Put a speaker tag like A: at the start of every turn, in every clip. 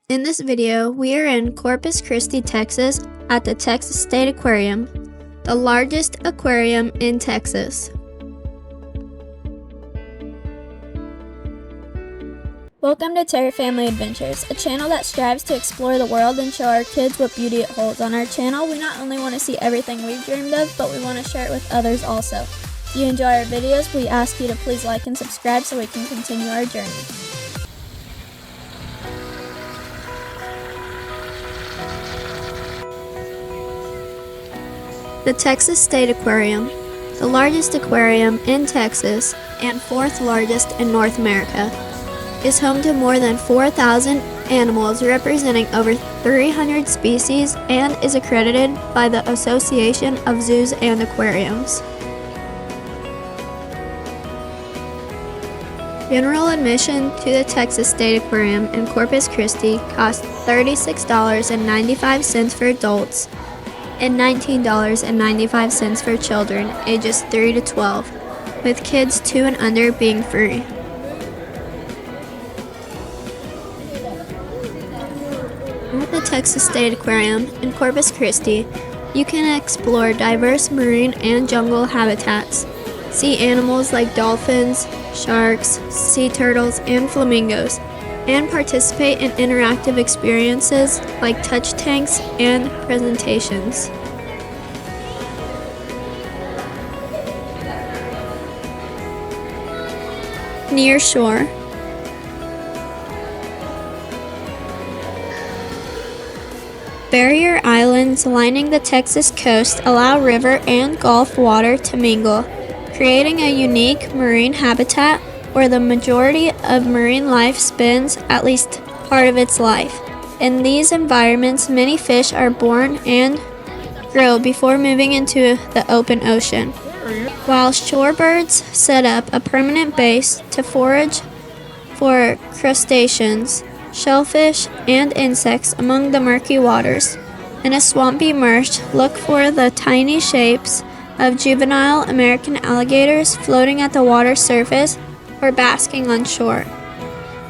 A: In this video, we are in Corpus Christi, Texas at the Texas State Aquarium, the largest aquarium in Texas. Welcome to Terra Family Adventures, a channel that strives to explore the world and show our kids what beauty it holds. On our channel, we not only want to see everything we've dreamed of, but we want to share it with others also. If you enjoy our videos, we ask you to please like and subscribe so we can continue our journey. The Texas State Aquarium, the largest aquarium in Texas and fourth largest in North America, is home to more than 4,000 animals representing over 300 species and is accredited by the Association of Zoos and Aquariums. General admission to the Texas State Aquarium in Corpus Christi costs $36.95 for adults and $19.95 for children ages 3 to 12, with kids 2 and under being free. At the Texas State Aquarium in Corpus Christi, you can explore diverse marine and jungle habitats, see animals like dolphins, sharks, sea turtles, and flamingos, and participate in interactive experiences like touch tanks and presentations. Near shore. Barrier islands lining the Texas coast allow river and Gulf water to mingle, creating a unique marine habitat where the majority of marine life spends at least part of its life. In these environments, many fish are born and grow before moving into the open ocean, while shorebirds set up a permanent base to forage for crustaceans, shellfish, and insects among the murky waters. In a swampy marsh, look for the tiny shapes of juvenile American alligators floating at the water surface or basking on shore.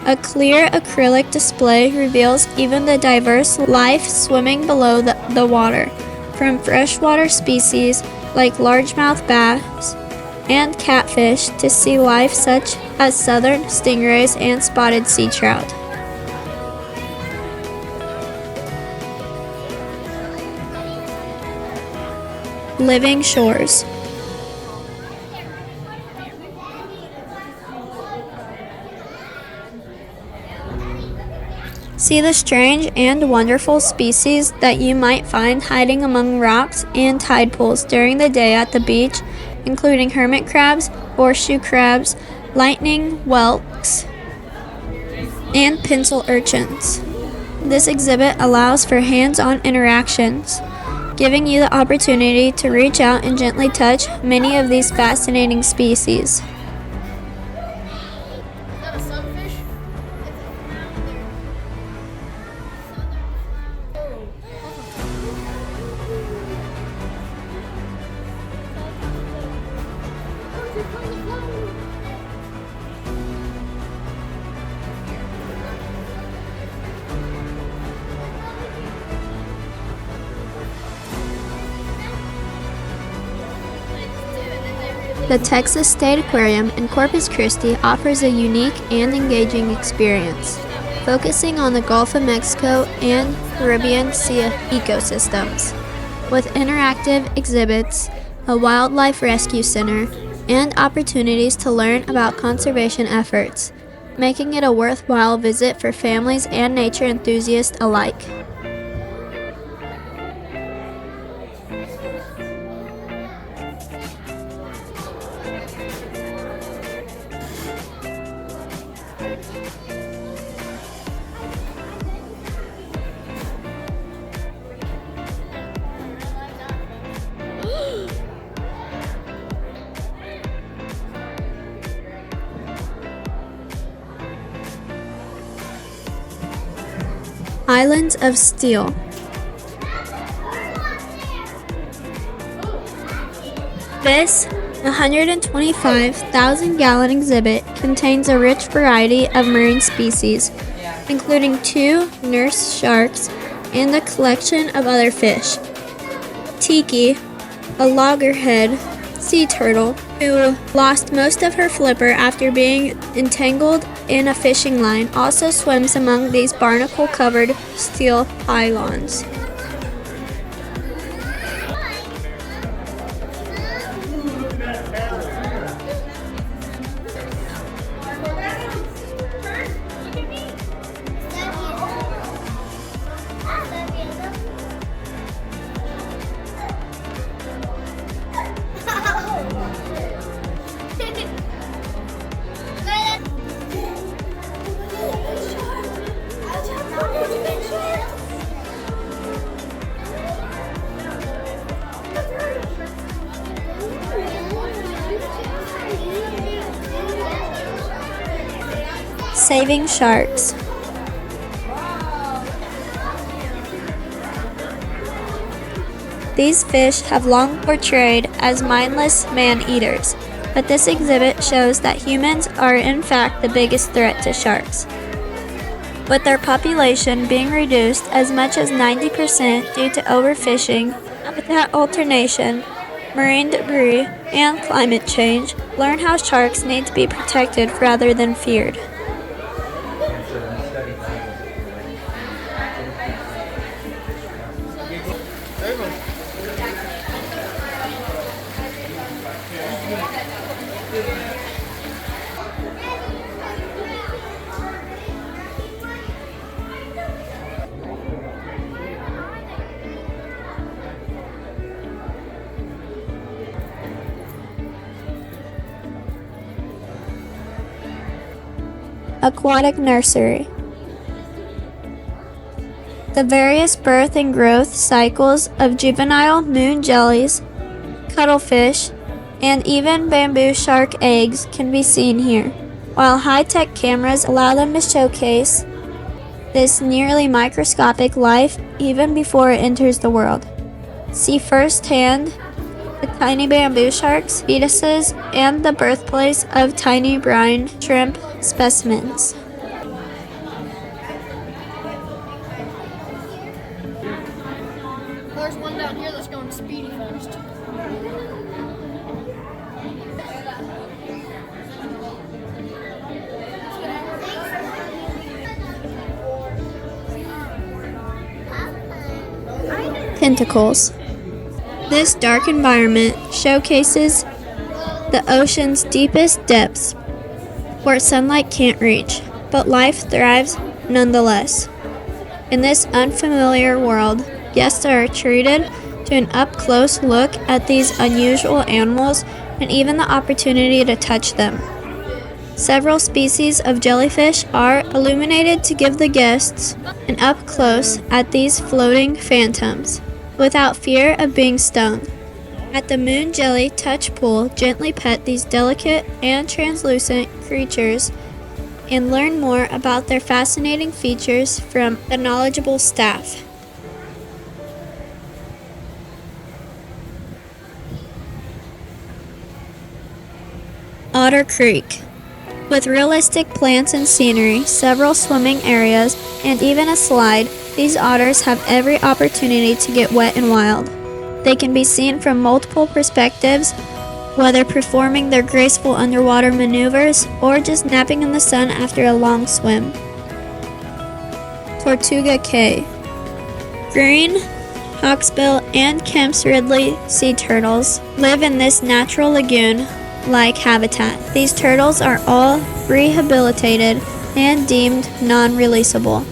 A: A clear acrylic display reveals even the diverse life swimming below the water, from freshwater species like largemouth bass and catfish to sea life such as southern stingrays and spotted sea trout. Living shores. See the strange and wonderful species that you might find hiding among rocks and tide pools during the day at the beach, including hermit crabs, horseshoe crabs, lightning whelks, and pencil urchins. This exhibit allows for hands-on interactions, giving you the opportunity to reach out and gently touch many of these fascinating species. The Texas State Aquarium in Corpus Christi offers a unique and engaging experience, focusing on the Gulf of Mexico and Caribbean Sea ecosystems. With interactive exhibits, a wildlife rescue center, and opportunities to learn about conservation efforts, making it a worthwhile visit for families and nature enthusiasts alike. Islands of Steel. This 125,000-gallon exhibit contains a rich variety of marine species, including 2 nurse sharks and a collection of other fish. Tiki, a loggerhead sea turtle who lost most of her flipper after being entangled in a fishing line, also swims among these barnacle-covered steel pylons. Saving sharks. These fish have long portrayed as mindless man-eaters, but this exhibit shows that humans are in fact the biggest threat to sharks. With their population being reduced as much as 90% due to overfishing, habitat alternation, marine debris, and climate change, learn how sharks need to be protected rather than feared. Aquatic nursery. The various birth and growth cycles of juvenile moon jellies, cuttlefish, and even bamboo shark eggs can be seen here, while high-tech cameras allow them to showcase this nearly microscopic life even before it enters the world. See firsthand the tiny bamboo sharks, fetuses, and the birthplace of tiny brine shrimp specimens.
B: There's one down here that's going speedy fast.
A: Tentacles. This dark environment showcases the ocean's deepest depths, where sunlight can't reach, but life thrives nonetheless. In this unfamiliar world, guests are treated to an up-close look at these unusual animals and even the opportunity to touch them. Several species of jellyfish are illuminated to give the guests an up-close at these floating phantoms, without fear of being stung. At the Moon Jelly Touch Pool, gently pet these delicate and translucent creatures and learn more about their fascinating features from the knowledgeable staff. Otter Creek. With realistic plants and scenery, several swimming areas, and even a slide, these otters have every opportunity to get wet and wild. They can be seen from multiple perspectives, whether performing their graceful underwater maneuvers or just napping in the sun after a long swim. Tortuga Cay. Green, hawksbill, and Kemp's Ridley sea turtles live in this natural lagoon-like habitat. These turtles are all rehabilitated and deemed non-releasable,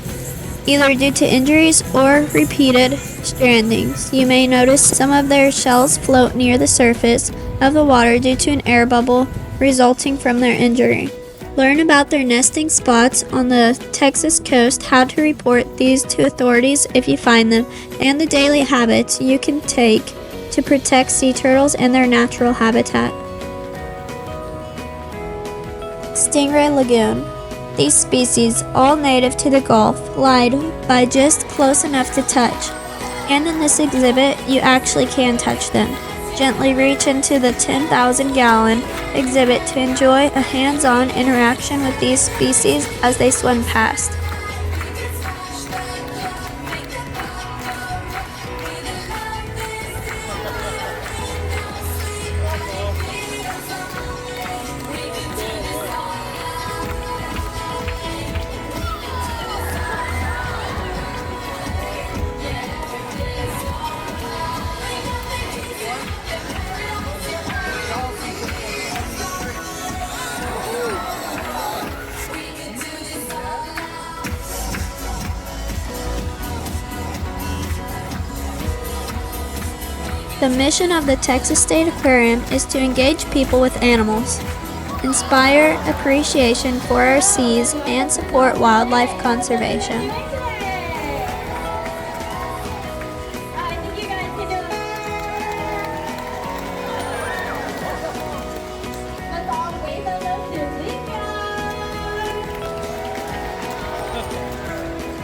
A: either due to injuries or repeated strandings. You may notice some of their shells float near the surface of the water due to an air bubble resulting from their injury. Learn about their nesting spots on the Texas coast, how to report these to authorities if you find them, and the daily habits you can take to protect sea turtles and their natural habitat. Stingray Lagoon. These species, all native to the Gulf, glide by just close enough to touch. And in this exhibit, you actually can touch them. Gently reach into the 10,000-gallon exhibit to enjoy a hands-on interaction with these species as they swim past. The mission of the Texas State Aquarium is to engage people with animals, inspire appreciation for our seas, and support wildlife conservation.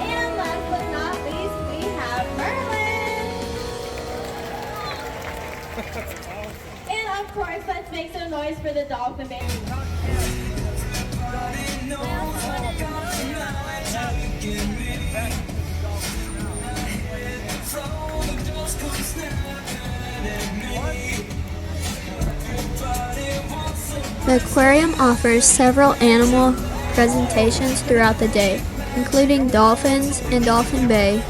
C: And last but not least, we have Merlin. And of course, let's make some noise for the dolphin baby.
A: The aquarium offers several animal presentations throughout the day, including dolphins in Dolphin Bay,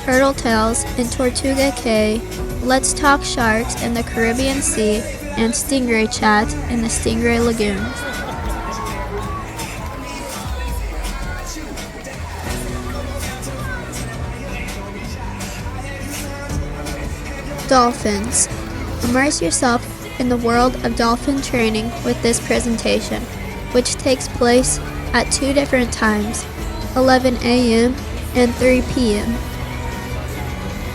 A: turtle tails in Tortuga Cay, Let's Talk Sharks in the Caribbean Sea, and stingray chat in the Stingray Lagoon. Dolphins. Immerse yourself in the world of dolphin training with this presentation, which takes place at 2 different times, 11 a.m. and 3 p.m.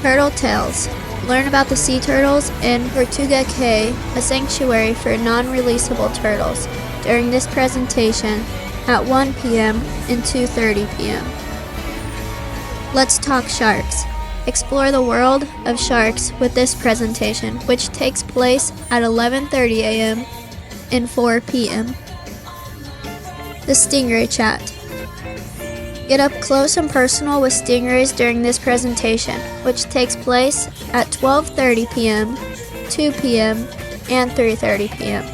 A: Turtle Tales. Learn about the sea turtles in Tortuga Cay, a sanctuary for non-releasable turtles, during this presentation at 1 p.m. and 2:30 p.m. Let's Talk Sharks. Explore the world of sharks with this presentation, which takes place at 11:30 a.m. and 4 p.m. The Stingray Chat. Get up close and personal with stingrays during this presentation, which takes place at 12:30 p.m., 2 p.m., and 3:30 p.m.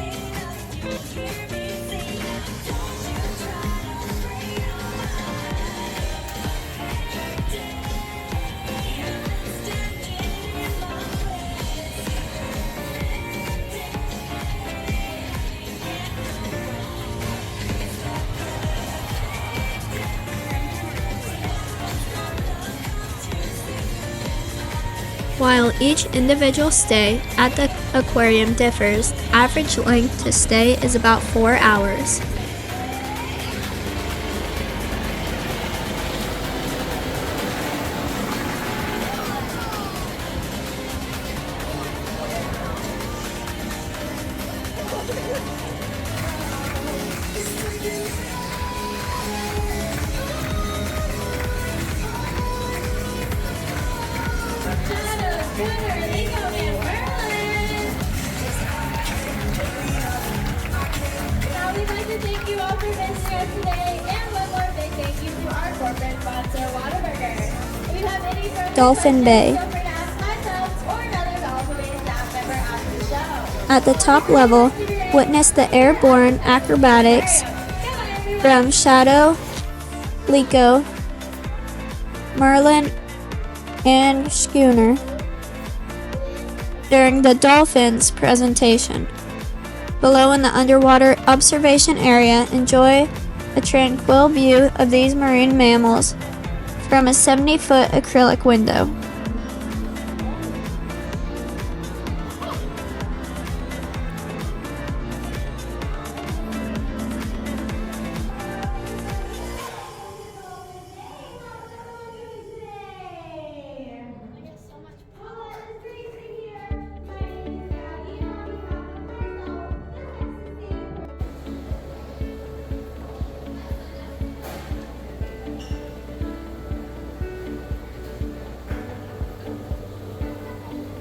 A: While each individual stay at the aquarium differs, the average length to stay is about 4 hours.
C: Now we'd like to thank you all for visiting us today, and one more big thank you to our corporate sponsor, Whataburger. If you have any further
A: Dolphin
C: questions,
A: Bay.
C: feel free to ask myself or another Dolphin Bay staff member after the show.
A: At the top level, witness the airborne acrobatics from Shadow, Lico, Merlin, and Schooner during the Dolphins presentation. Below in the underwater observation area, enjoy a tranquil view of these marine mammals from a 70-foot acrylic window.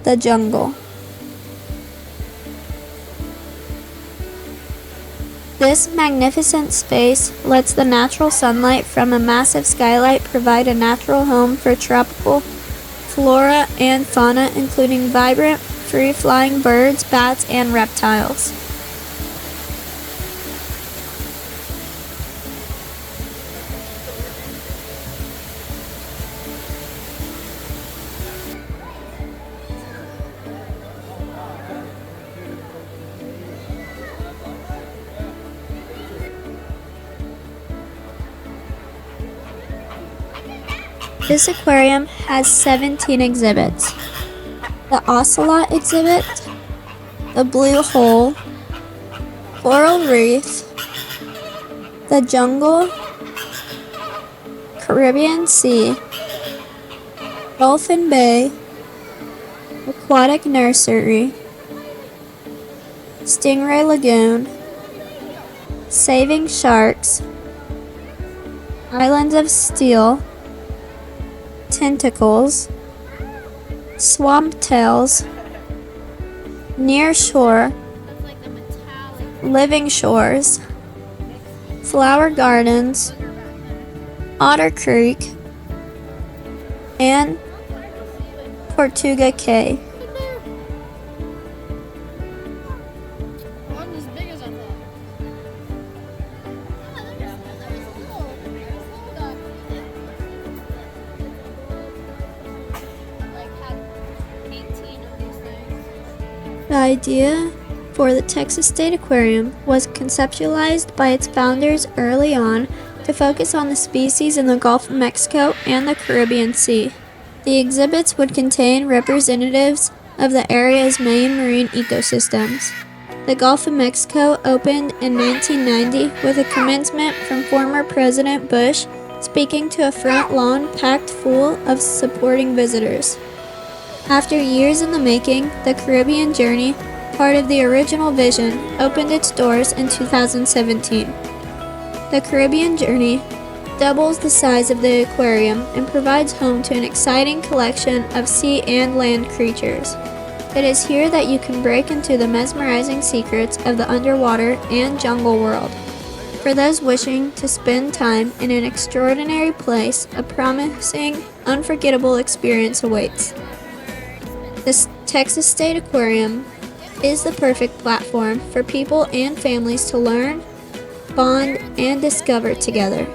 A: The jungle. This magnificent space lets the natural sunlight from a massive skylight provide a natural home for tropical flora and fauna, including vibrant, free-flying birds, bats, and reptiles. This aquarium has 17 exhibits. the Ocelot exhibit, the Blue Hole, Coral Reef, the Jungle, Caribbean Sea, Dolphin Bay, Aquatic Nursery, Stingray Lagoon, Saving Sharks, Islands of Steel, Tentacles, Swamp Tails, Near Shore,
B: That's like the metallic
A: Living Shores, Flower Gardens, Otter Creek, and Tortuga Cay.
B: one as big as I thought. Like had 18 of these things.
A: The idea for the Texas State Aquarium was conceptualized by its founders early on to focus on the species in the Gulf of Mexico and the Caribbean Sea. The exhibits would contain representatives of the area's main marine ecosystems. The Gulf of Mexico opened in 1990 with a commencement from former President Bush speaking to a front lawn packed full of supporting visitors. After years in the making, the Caribbean Journey, part of the original vision, opened its doors in 2017. The Caribbean Journey doubles the size of the aquarium and provides home to an exciting collection of sea and land creatures. It is here that you can break into the mesmerizing secrets of the underwater and jungle world. For those wishing to spend time in an extraordinary place, a promising, unforgettable experience awaits. The Texas State Aquarium is the perfect platform for people and families to learn, bond, and discover together.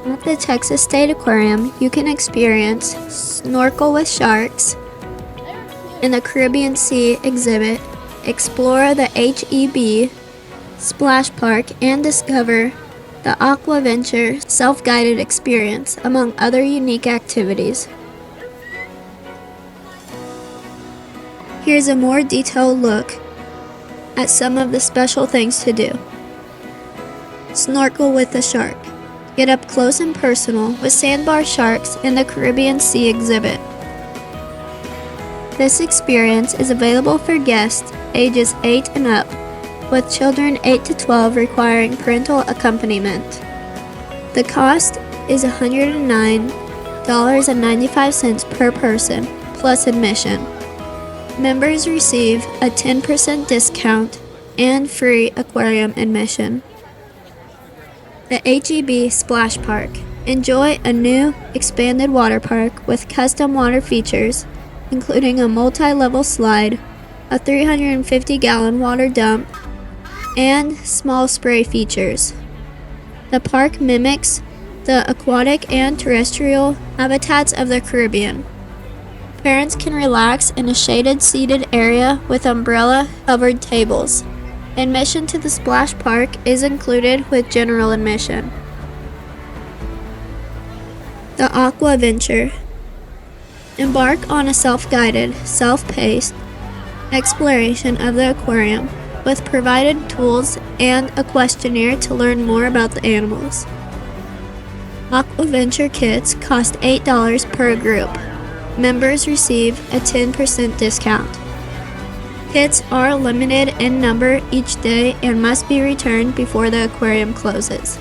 A: At the Texas State Aquarium, you can experience Snorkel with Sharks. In the Caribbean Sea exhibit, explore the HEB Splash Park and discover the Aquaventure self-guided experience, among other unique activities. Here's a more detailed look at some of the special things to do. Snorkel with the shark. Get up close and personal with sandbar sharks in the Caribbean Sea exhibit. This experience is available for guests ages 8 and up, with children 8 to 12 requiring parental accompaniment. The cost is $109.95 per person, plus admission. Members receive a 10% discount and free aquarium admission. The HEB Splash Park. Enjoy a new, expanded water park with custom water features, including a multi-level slide, a 350-gallon water dump, and small spray features. The park mimics the aquatic and terrestrial habitats of the Caribbean. Parents can relax in a shaded seated area with umbrella-covered tables. Admission to the Splash Park is included with general admission. The Aquaventure. Embark on a self-guided, self-paced exploration of the aquarium with provided tools and a questionnaire to learn more about the animals. Aquaventure kits cost $8 per group. Members receive a 10% discount. Kits are limited in number each day and must be returned before the aquarium closes.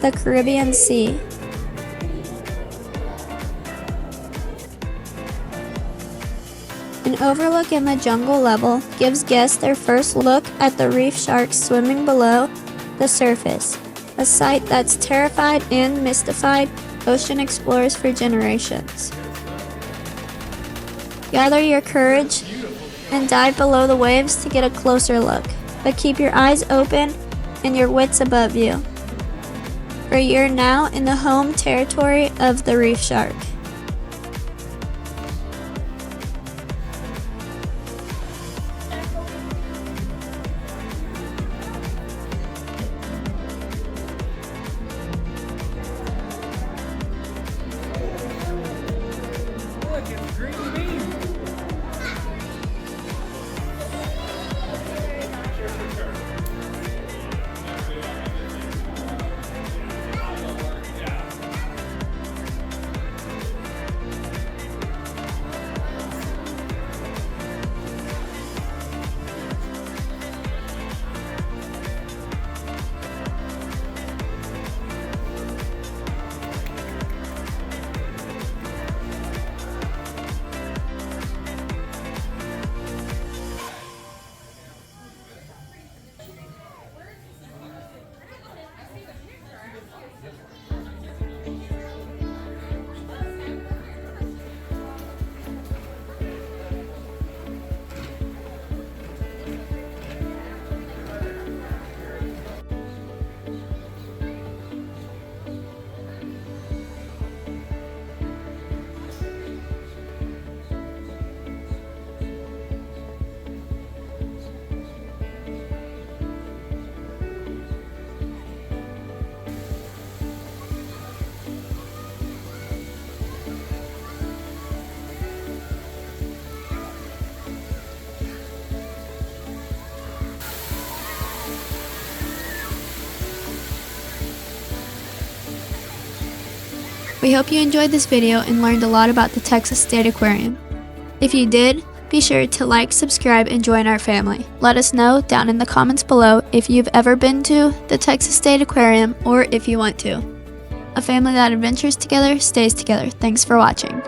A: the Caribbean Sea. An overlook in the jungle level gives guests their first look at the reef sharks swimming below the surface, a sight that's terrified and mystified ocean explorers for generations. Gather your courage and dive below the waves to get a closer look, but keep your eyes open and your wits above you, for you're now in the home territory of the reef shark. We hope you enjoyed this video and learned a lot about the Texas State Aquarium. If you did, be sure to like, subscribe, and join our family. Let us know down in the comments below if you've ever been to the Texas State Aquarium or if you want to. A family that adventures together stays together. Thanks for watching.